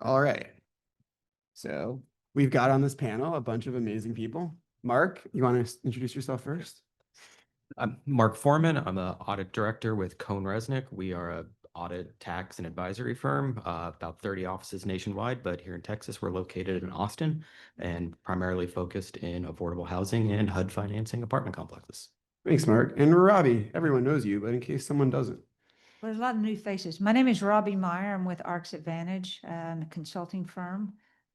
All right. So we've got on this panel a bunch of amazing people. Mark, you want to introduce yourself first? I'm Mark Foreman. I'm the audit director with Cohn Resnick. We are a audit, tax, and advisory firm, about 30 offices nationwide, but here in Texas, we're located in Austin and primarily focused in affordable housing and HUD financing apartment complexes. Thanks, Mark. And Robbie, everyone knows you, but in case someone doesn't. Well, there's a lot of new faces. My name is Robbie Meyer. I'm with Arcs Advantage, a consulting firm.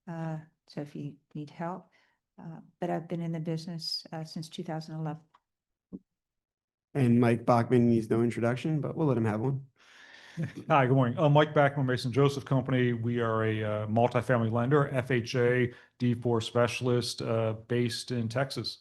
So if you need help, but I've been in the business since 2011. And Mike Bachman needs no introduction, but we'll let him have one. Hi, good morning. Mike Bachman, Mason Joseph Company. We are a multifamily lender, FHA, D4 specialist, based in Texas.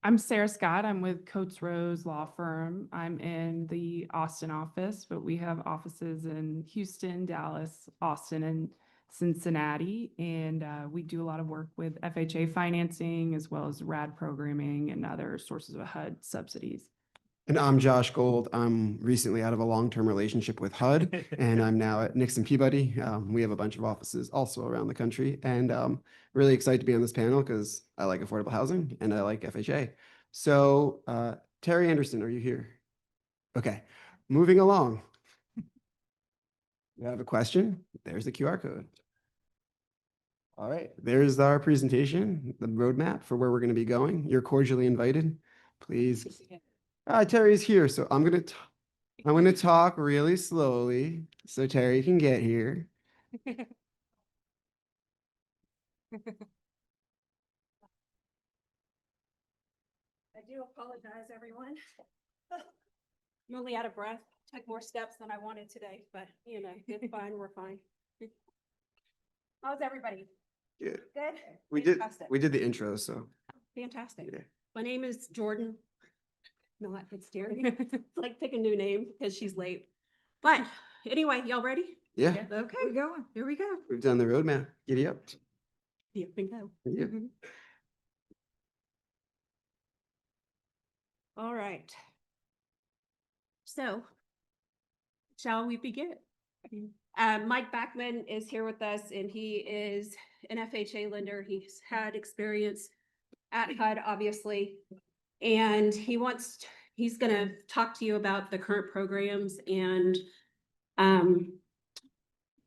I'm Sarah Scott. I'm with Coates Rose Law Firm. I'm in the Austin office, but we have offices in Houston, Dallas, Austin, and Cincinnati. And we do a lot of work with FHA financing as well as RAD programming and other sources of HUD subsidies. And I'm Josh Gold. I'm recently out of a long-term relationship with HUD, and I'm now at Nixon Peabody. We have a bunch of offices also around the country, and really excited to be on this panel because I like affordable housing and I like FHA. So Terry Anderson, are you here? Okay, moving along. You have a question? There's the QR code. All right, there's our presentation, the roadmap for where we're going to be going. You're cordially invited. Please. Terry's here, so I'm gonna talk really slowly so Terry can get here. I do apologize, everyone. I'm only out of breath. Took more steps than I wanted today, but you know, it's fine. We're fine. How's everybody? Good. Good. We did the intro, so Fantastic. yeah. My name is Jordan. No, it's Terry. It's like pick a new name because she's late. But anyway, y'all ready? Yeah, Okay, We're going. here we go. we've done the roadmap. Giddy up. Here we go. Yeah. All right. So, shall we begin? Mike Bachman is here with us, and he is an FHA lender. He's had experience at HUD, obviously, and he's going to talk to you about the current programs and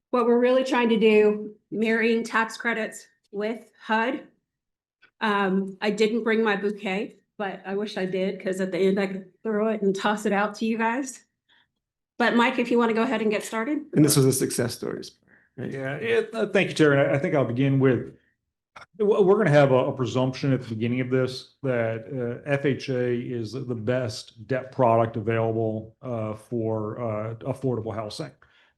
what we're really trying to do, marrying tax credits with HUD. I didn't bring my bouquet, but I wish I did, because at the end I could throw it and toss it out to you guys. But Mike, if you want to go ahead and get started. And this was a success story. Right? Yeah, thank you, Terry. I think I'll begin with, we're going to have a presumption at the beginning of this that FHA is the best debt product available for affordable housing.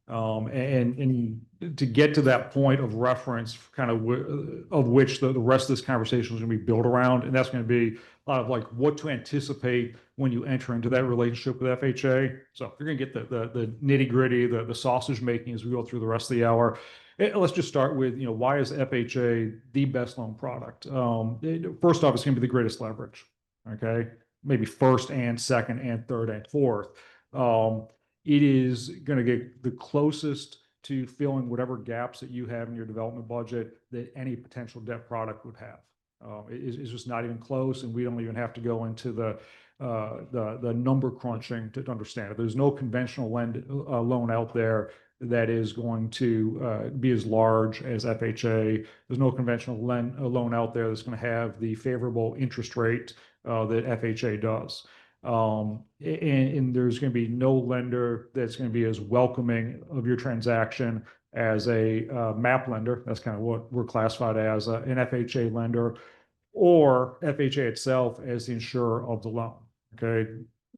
And to get to that point of reference, kind of of which the rest of this conversation is going to be built around, and that's going to be a lot of like what to anticipate when you enter into that relationship with FHA. So you're going to get the nitty gritty, the sausage making as we go through the rest of the hour. Let's just start with, why is FHA the best loan product? First off, it's going to be the greatest leverage. Okay, maybe first and second and third and fourth. It is going to get the closest to filling whatever gaps that you have in your development budget that any potential debt product would have. It's just not even close, and we don't even have to go into the number crunching to understand it. There's no conventional loan out there that is going to be as large as FHA. There's no conventional loan out there that's going to have the favorable interest rate that FHA does. And there's going to be no lender that's going to be as welcoming of your transaction as a MAP lender. That's kind of what we're classified as, an FHA lender, or FHA itself as the insurer of the loan. Okay,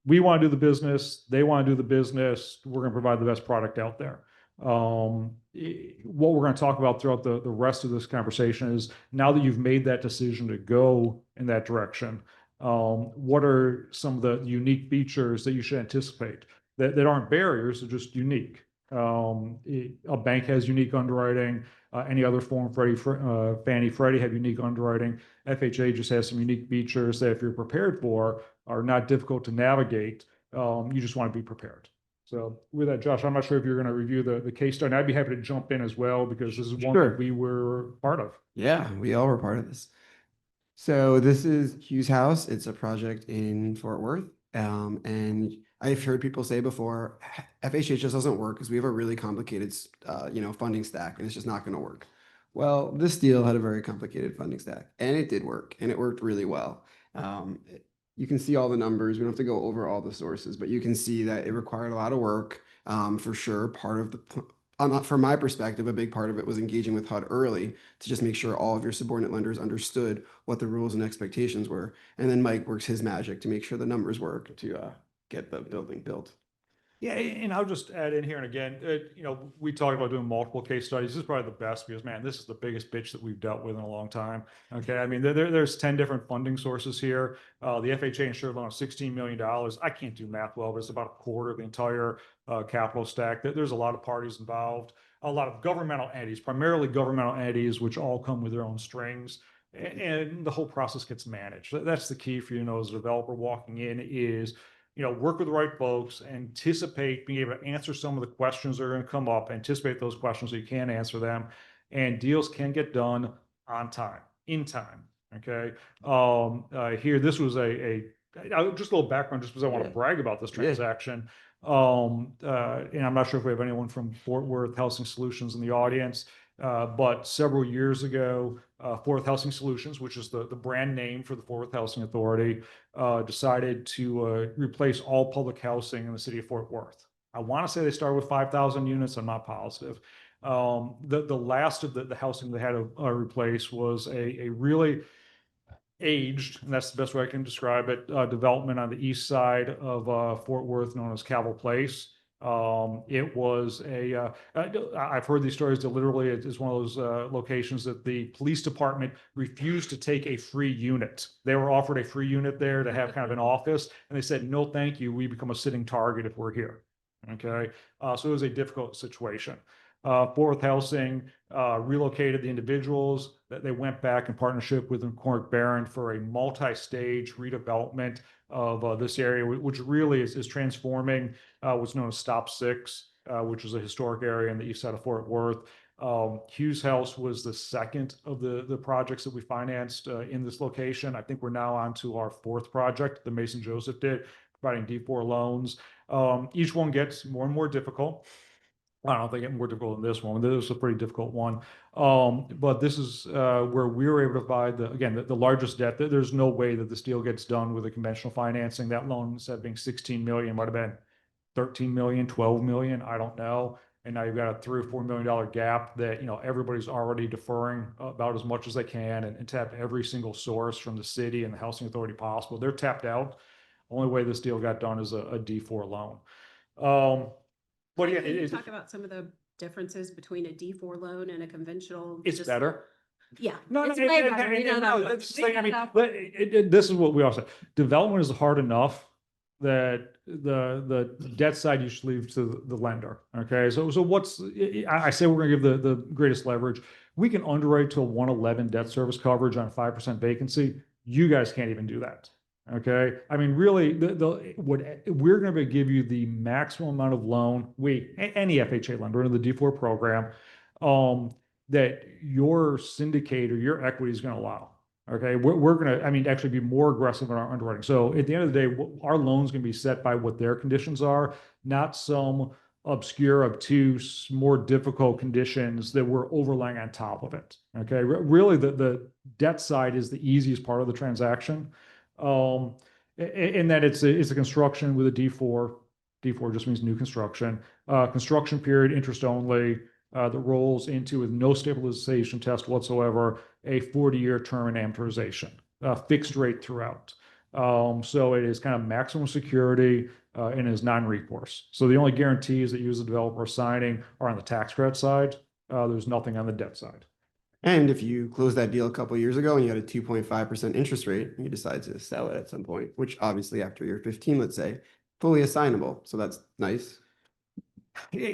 we want to do the business, they want to do the business, we're going to provide the best product out there. What we're going to talk about throughout the rest of this conversation is, now that you've made that decision to go in that direction, what are some of the unique features that you should anticipate that aren't barriers, they're just unique. A bank has unique underwriting. Any other form, Fannie, Freddie have unique underwriting. FHA just has some unique features that, if you're prepared for, are not difficult to navigate. You just want to be prepared. So with that, Josh, I'm not sure if you're going to review the case study. And I'd be happy to jump in as well because this is one Sure. that we were part of. Yeah, we all were part of this. So this is Hughes House. It's a project in Fort Worth. And I've heard people say before, FHA just doesn't work because we have a really complicated, funding stack, and it's just not going to work. Well, this deal had a very complicated funding stack, and it did work, and it worked really well. You can see all the numbers. We don't have to go over all the sources, but you can see that it required a lot of work, for sure. Part of from my perspective, a big part of it was engaging with HUD early to just make sure all of your subordinate lenders understood what the rules and expectations were. And then Mike works his magic to make sure the numbers work to get the building built. Yeah, and I'll just add in here, and again, we talked about doing multiple case studies. This is probably the best because, man, this is the biggest bitch that we've dealt with in a long time. Okay, I mean, there's 10 different funding sources here. The FHA insured loan of $16 million. I can't do math well, but it's about a quarter of the entire capital stack. There's a lot of parties involved, a lot of governmental entities, primarily governmental entities, which all come with their own strings. And the whole process gets managed. That's the key for you, as a developer walking in is, work with the right folks, anticipate being able to answer some of the questions that are going to come up, anticipate those questions so you can answer them, and deals can get done on time, in time. Okay. Here, this was just a little background, just because I want to brag about this transaction. And I'm not sure if we have anyone from Fort Worth Housing Solutions in the audience. But several years ago, Fort Worth Housing Solutions, which is the brand name for the Fort Worth Housing Authority, decided to replace all public housing in the city of Fort Worth. I want to say they started with 5,000 units. I'm not positive. The last of the housing they had to replace was a really aged, and that's the best way I can describe it, development on the east side of Fort Worth known as Cavill Place. It was I've heard these stories that literally it is one of those locations that the police department refused to take a free unit. They were offered a free unit there to have kind of an office, and they said, no, thank you. We become a sitting target if we're here. Okay. So it was a difficult situation. Fort Worth Housing relocated the individuals. That they went back in partnership with Cormac Barron for a multi-stage redevelopment of this area, which really is transforming what's known as Stop 6, which is a historic area in the east side of Fort Worth. Hughes House was the second of the projects that we financed in this location. I think we're now on to our fourth project, the Mason Joseph did, providing D4 loans. Each one gets more and more difficult. I don't think it more difficult than this one. This is a pretty difficult one. But this is where we were able to provide the largest debt. There's no way that this deal gets done with a conventional financing. That loan, instead of being 16 million, might have been 13 million, 12 million. I don't know. And now you've got a $3 or $4 million gap that, everybody's already deferring about as much as they can and tap every single source from the city and the housing authority possible. They're tapped out. Only way this deal got done is a D4 loan. But yeah, Can you talk about some of the differences between a D4 loan and a conventional? It's better. Yeah. No, it's no, way no, better, no, that. that's the thing. I mean, but this is what we all say. Development is hard enough that the debt side you should leave to the lender. Okay, so what's I say we're going to give the greatest leverage. We can underwrite to a 111 debt service coverage on 5% vacancy. You guys can't even do that. Okay, I mean, really, what we're going to give you the maximum amount of loan, any FHA lender under the D4 program, that your syndicate or your equity is going to allow. Okay, we're going to, actually be more aggressive in our underwriting. So at the end of the day, our loan's going to be set by what their conditions are, not some obscure, obtuse, more difficult conditions that we're overlaying on top of it. Okay, really, the debt side is the easiest part of the transaction. In that it's a construction with a D4. D4 just means new construction. Construction period, interest only, that rolls into, with no stabilization test whatsoever, a 40-year term and amortization, fixed rate throughout. So it is kind of maximum security and is non-recourse. So the only guarantees that you as a developer are signing are on the tax credit side. There's nothing on the debt side. And if you closed that deal a couple of years ago and you had a 2.5% interest rate and you decide to sell it at some point, which obviously after year 15, let's say, fully assignable. So that's nice.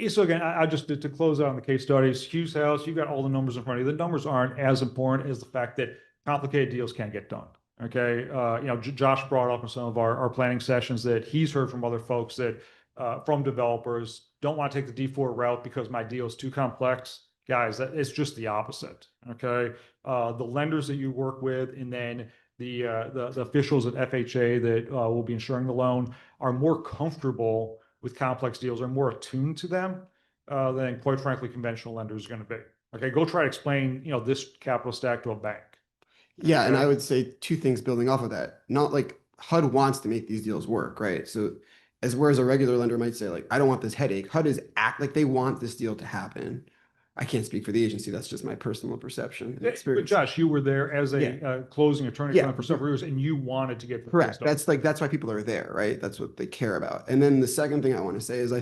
So again, I just to close out on the case studies, Hughes House, you got all the numbers in front of you. The numbers aren't as important as the fact that complicated deals can't get done. Okay, Josh brought up in some of our planning sessions that he's heard from other folks that from developers, don't want to take the D4 route because my deal is too complex. Guys, it's just the opposite. Okay. The lenders that you work with, and then the officials at FHA that will be insuring the loan are more comfortable with complex deals, are more attuned to them than, quite frankly, conventional lenders are going to be. Okay, go try to explain, this capital stack to a bank. Yeah, and Okay. I would say two things building off of that. Not like HUD wants to make these deals work, right? So whereas a regular lender might say, like, I don't want this headache, HUD is act like they want this deal to happen. I can't speak for the agency. That's just my personal perception and But experience. Josh, you were there as a Yeah. closing attorney Yeah. for several years, and you wanted to get the Correct. deals done. That's why people are there, right? That's what they care about. And then the second thing I want to say is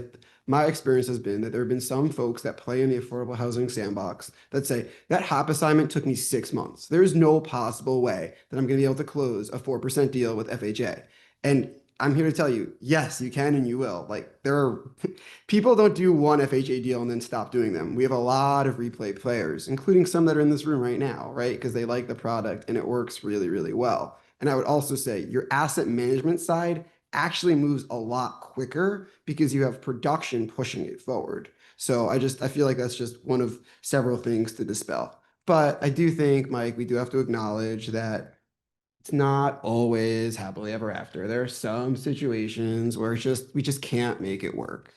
my experience has been that there have been some folks that play in the affordable housing sandbox that say that HOP assignment took me 6 months. There is no possible way that I'm going to be able to close a 4% deal with FHA. And I'm here to tell you, yes, you can and you will. Like there are people don't do one FHA deal and then stop doing them. We have a lot of replay players, including some that are in this room right now, right? Because they like the product and it works really, really well. And I would also say your asset management side actually moves a lot quicker because you have production pushing it forward. So I feel like that's just one of several things to dispel. But I do think, Mike, we do have to acknowledge that it's not always happily ever after. There are some situations where we just can't make it work.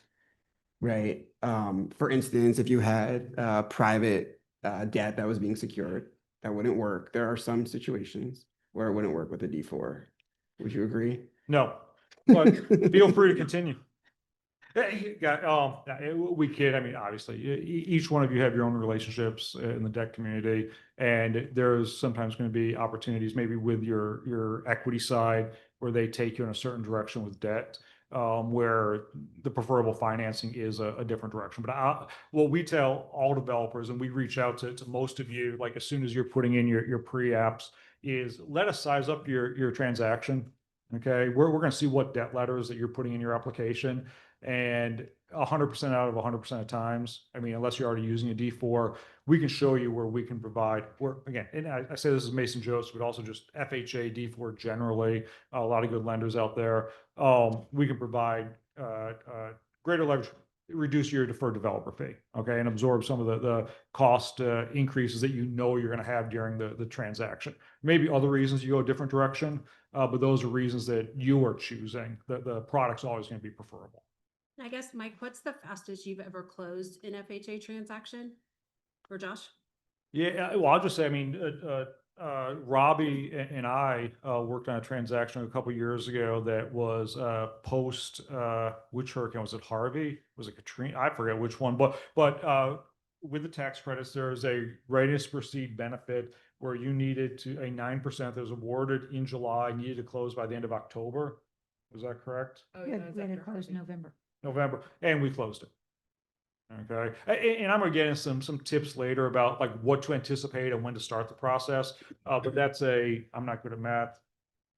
Right. For instance, if you had private debt that was being secured, that wouldn't work. There are some situations where it wouldn't work with a D4. Would you agree? No, but feel free to continue. We kid. I mean, obviously, each one of you have your own relationships in the debt community, and there's sometimes going to be opportunities, maybe with your equity side, where they take you in a certain direction with debt, where the preferable financing is a different direction. But what we tell all developers, and we reach out to most of you, like as soon as you're putting in your pre-apps, is let us size up your transaction. Okay, we're going to see what debt letters that you're putting in your application. And 100% out of 100% of times, I mean, unless you're already using a D4, we can show you where we can provide, where again, and I say this is Mason Joseph, but also just FHA, D4 generally, a lot of good lenders out there. We can provide greater leverage, reduce your deferred developer fee, okay, and absorb some of the cost increases that you're going to have during the transaction. Maybe other reasons you go a different direction, but those are reasons that you are choosing. The product's always going to be preferable. I guess, Mike, what's the fastest you've ever closed an FHA transaction? Or Josh? Yeah, well, I'll just say, I mean, Robbie and I worked on a transaction a couple years ago that was post which hurricane was it? Harvey? Was it Katrina? I forget which one, but with the tax credits, there is a readiness to proceed benefit where you needed to a 9% that was awarded in July, needed to close by the end of October. Was that correct? We had to close November. November, and we closed it. Okay, and I'm gonna get into some tips later about like what to anticipate and when to start the process. But that's I'm not good at math.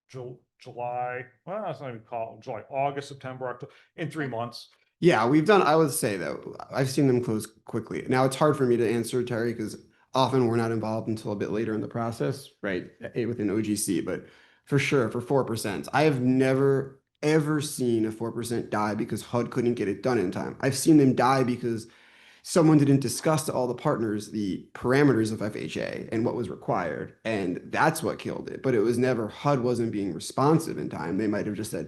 July, well, that's not even called July, August, September, October, in 3 months. Yeah, I would say though, I've seen them close quickly. Now it's hard for me to answer, Terry, because often we're not involved until a bit later in the process, right? Within OGC, but for sure, for 4%, I have never ever seen a 4% die because HUD couldn't get it done in time. I've seen them die because someone didn't discuss to all the partners the parameters of FHA and what was required. And that's what killed it. But it was never HUD wasn't being responsive in time. They might have just said,